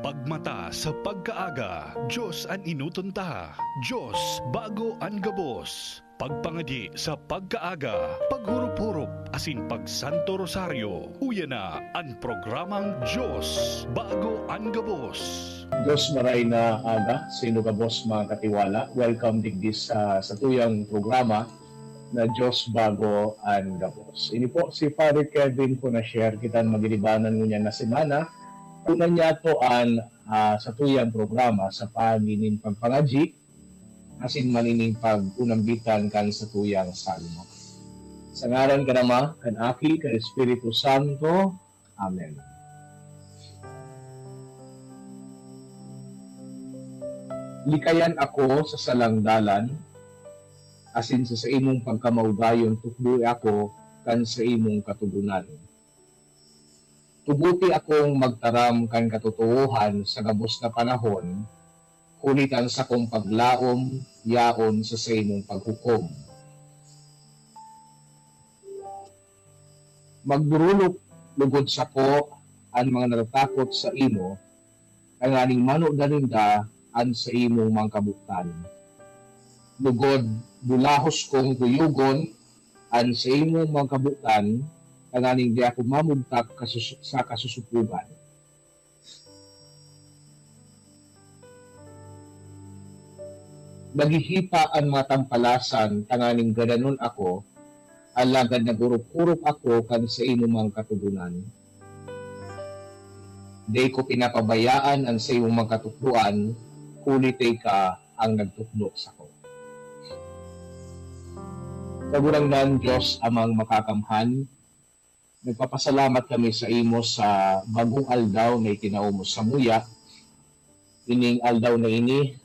Pagmata sa pagkaaga, Diyos an inutunta, Diyos bago an gabos. Pagpangadi sa pagkaaga, paghurup-hurup, asin pagsanto rosaryo, uya na ang programang Diyos bago an gabos. Diyos maray na aga, sino ka boss mga katiwala. Welcome digdis sa tuyang programa na Diyos bago ang gabos. Ini po si Father Kevin po na share kita magilibanan ngunyan na semana. Una niya to an sa tuyang programa sa paginin pagpangaji asin manining pag-unambitan kan sa tuyang salmo. Sa ngaran ka nama, kan Aki, kan Espiritu Santo. Amen. Likayan ako sa salangdalan, asin sa imong pagkamaugayon tukdoy ako kan sa imong katugunan. Tubuti akong magtaram kan katotohanan sa gabos na panahon, kulitan sa kong paglaom, yaon sa imong paghukom. Magdurulok lugod sa ko ang mga natatakot sa imo, ang aning manok daninda an sa imong mangkabuktan. Lugod, bulahos kong kuyugon an sa imong mangkabuktan, ang aning di ako mamugtak sa kasusupugan. Naghihipa ang mga tampalasan, tanganing gananon ako, alagad nagurup-urup ako kan sa imong katugunan. Di ko pinapabayaan ang sa imong mga katukduan, kunitay ka ang nagtukdo sa ko. Kagurangnan Diyos amang makakamhan, nagpapasalamat kami sa imo sa bagong aldaw na itinao mo sa muya. Ining aldaw na ini,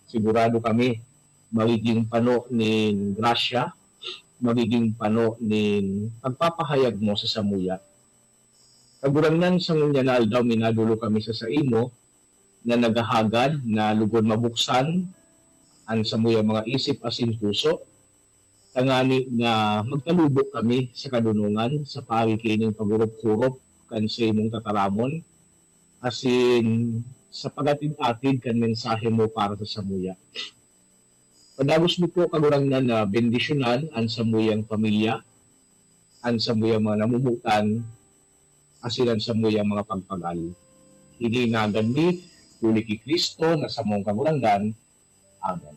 sigurado kami magiging pano ni grasya, magiging pano ni pagpapahayag mo sa samuya. Kagurangnan sa ngunya na aldaw, minadulo kami sa imo na nagahagad na lugod mabuksan ang samuya mga isip asin puso, tangani na magtalubok kami sa kadunungan sa parikining pagurup-hurup kan sa imong tataramon, asin sa pagatid-atid kan mensahe mo para sa samuya. Padagos mo po kagurangnan na bendisyonan ang samuyang pamilya, ang samuyang mga namumutan, asin ang samuyang mga pagpagal. Hininagan ni Tuli ki Kristo na sa mong kaguranggan. Amen.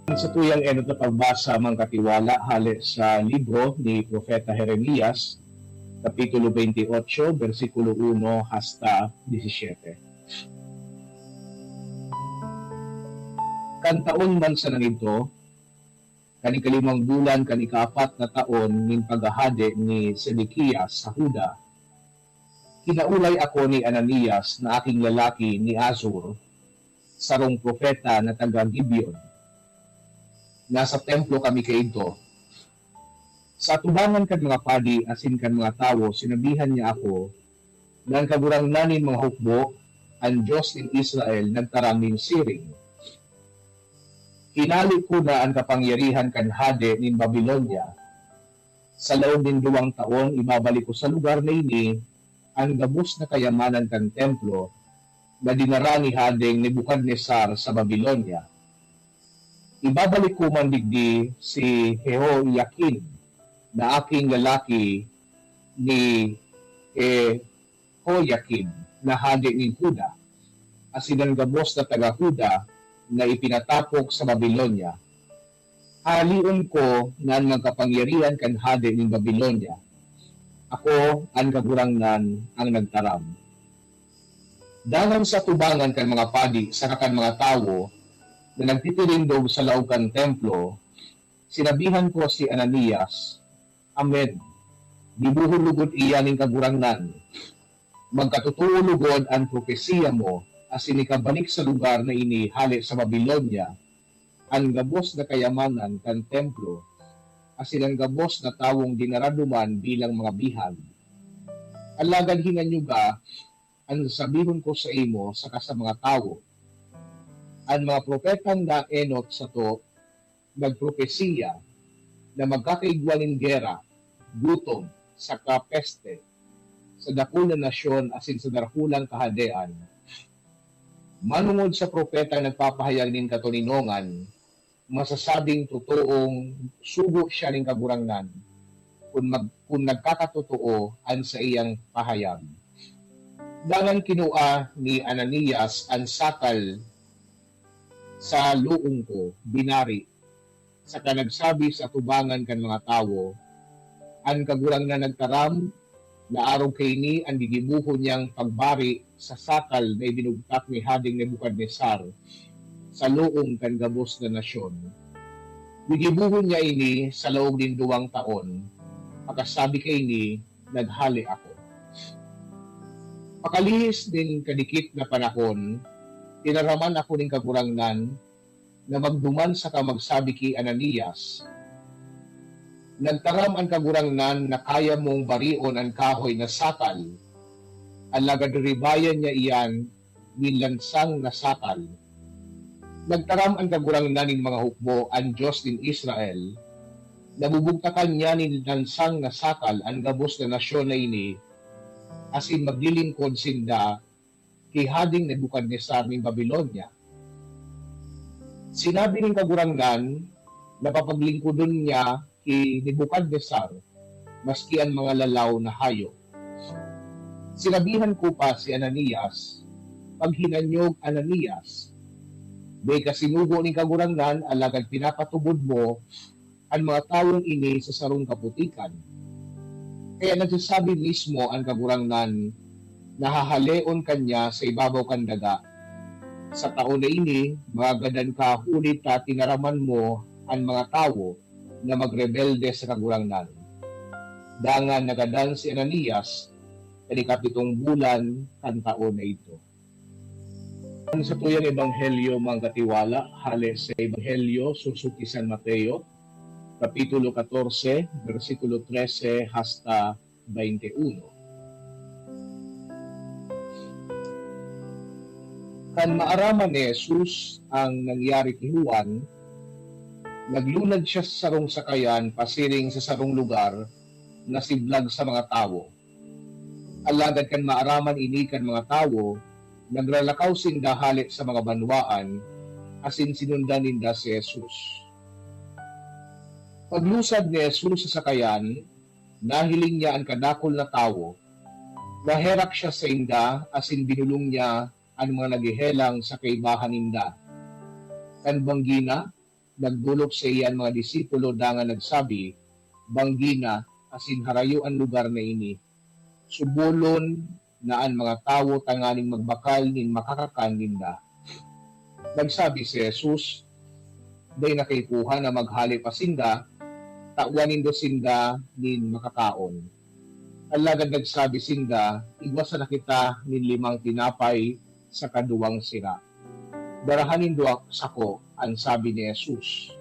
Sa tuyang enot na pagbasa mga katiwala, hali sa libro ni Propeta Jeremias, Kapitulo 28, versikulo 1 hasta 17. Kan taon man sa nangito, kanikalimang bulan, kanikaapat na taon ng paghahade ni Sedekias sa Huda, kinaulay ako ni Ananias na aking lalaki ni Azur, sarong propeta na taga Gibeon. Nasa templo kami kaito. Sa tubangan kan mga padi, asin kan mga tao, sinabihan niya ako, na ang kagurangnanin mga hukbo, ang Diyos ng Israel nagtaraming siring. Hinali ko na ang kapangyarihan kan hade ng Babylonia. Sa loob ng 2 taon, ibabalik ko sa lugar na ini ang gabos na kayamanan kan templo na dinara ni hadeng Nebuchadnezzar sa Babylonia. Ibabalik ko man digdi si Jehoiakim na aking lalaki ni Jehoiakim na hade ni Huda, asin ang gabos na taga-Huda na ipinatapok sa Babylonia. Halion ko na ang magkapangyarihan kan hade ng Babylonia. Ako ang kagurangnan ang nagtaram. Dalam sa tubangan kan mga padi sa kan mga tao na nagtitirindog sa laog kan templo, sinabihan ko si Ananias, Amen. Dibuhulugod iyaning kagurangnan. Magkatutuo lugod ang propesiya mo, asin ikabalik sa lugar na ini hali sa Babylonia, ang gabos na kayamanan kan templo, asin ang gabos na tawong dinaraduman bilang mga bihag. Alagad hinanyuga, ang sabihon ko sa imo sa mga tao, ang mga propetang na enot sa to, nagpropesiya na magkakaigwaling gera, gutom, saka peste, sa dakulang nasyon asin sa dakulang kahadean, Manungod sa propeta nagpapahayag nin katuninongan, masasabing totoong sugo siya ning kagurangnan kung nagkakatotoo an sa iyang pahayag. Dangan kinua ni Ananias ang sakal sa luong ko, binari, saka nagsabi sa tubangan kan mga tawo, ang kagurangnan nagtaram, na araw kay ni ang gigibuhon niyang pagbari sa sakal na ibinugtak ni Hading Nebukadnesar sa luong kan gabos na nasyon. Gigibuhon niya ini sa loob din 2 taon, pagkasabi kay ni, naghali ako. Pakalihis din kadikit na panahon, tinaraman ako ng kagurangnan na magduman sa kamagsabi ki Ananias. Nagtaram ang kagurangnan na kaya mong barion ang kahoy na sakal, ang lagadribayan niya iyan nilansang na sakal. Nagtaram ang kagurangnan ng mga hukbo ang Diyos din Israel, nabubugtakan niya nilansang na sakal ang gabos na nasyon na ini, asin maglilingkod sinda kay Hading Nebukadnesar ng Babylonia. Sinabi ng kagurangnan na papaglingkodon niya kay Nebukadnesar maski ang mga lalaw na hayop. Sinabihan ko pa si Ananias, pag hinanyog Ananias, may kasinugo ni kagurangnan alagad pinapatubod mo ang mga tawong ini sa sarong kaputikan. Kaya nagsasabi mismo ang kagurangnan na hahaleon kanya sa ibabaw kan daga. Sa taon na ini, magagadan ka ulit na tinaraman mo ang mga tao na magrebelde sa kagurangnan. Dangan nagadan si Ananias kanikapitong bulan kan taon na ito. Ang sa tuyang ebanghelyo mga katiwala, hali sa ebanghelyo susuki San Mateo, Kapitulo 14, versikulo 13 hasta 21. Kan maaraman ni Jesus ang nangyari kay Juan, naglunad siya sa sarong sakayan pasiring sa sarong lugar na siblag sa mga tao. Alagad kan maaraman ini kan mga tao, nagralakaw sinda halit sa mga banwaan, asin sinundan ninda si Jesus. Paglusad ni Jesus sa sakayan, nahiling niya ang kadakol na tao. Naherak siya sa inda, asin binulong niya ang mga naghihelang sa kaibahan ninda. Kan banggina, nagdulog sa iyan mga disipulo dangan nagsabi, banggina, asin harayo ang lugar na ini. Subulon na ang mga tao tanganing magbakal nin makakakan ninda. Nagsabi si Jesus, day nakikuha na maghali pa sinda, tawanin do sinda nin makakaon. Alagad nagsabi sinda, igwasa na kita nin 5 tinapay sa kaduwang sira. Darahanin do sako, ang sabi ni Jesus.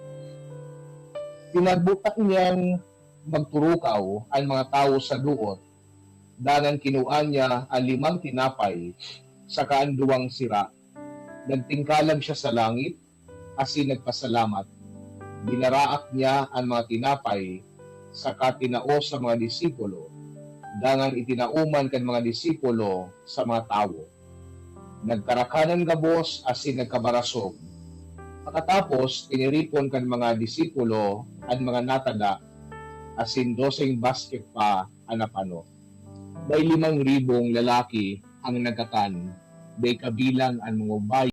Pinagbutak niyang magturukaw ang mga tao sa duot, dangan kinuan niya ang 5 tinapay sa kaanduwang sira. Nagtingkalan siya sa langit, asin nagpasalamat. Binaraak niya ang mga tinapay sa katinao sa mga disipulo, dangan itinauman kan mga disipulo sa mga tao. Nagkarakanan gabos asin nagkabarasog. Pagkatapos, tiniripon kan mga disipulo ang mga natada, asin 12 basket pa ang napano. May 5,000 lalaki ang nagkatan, may kabilang ang mga bayan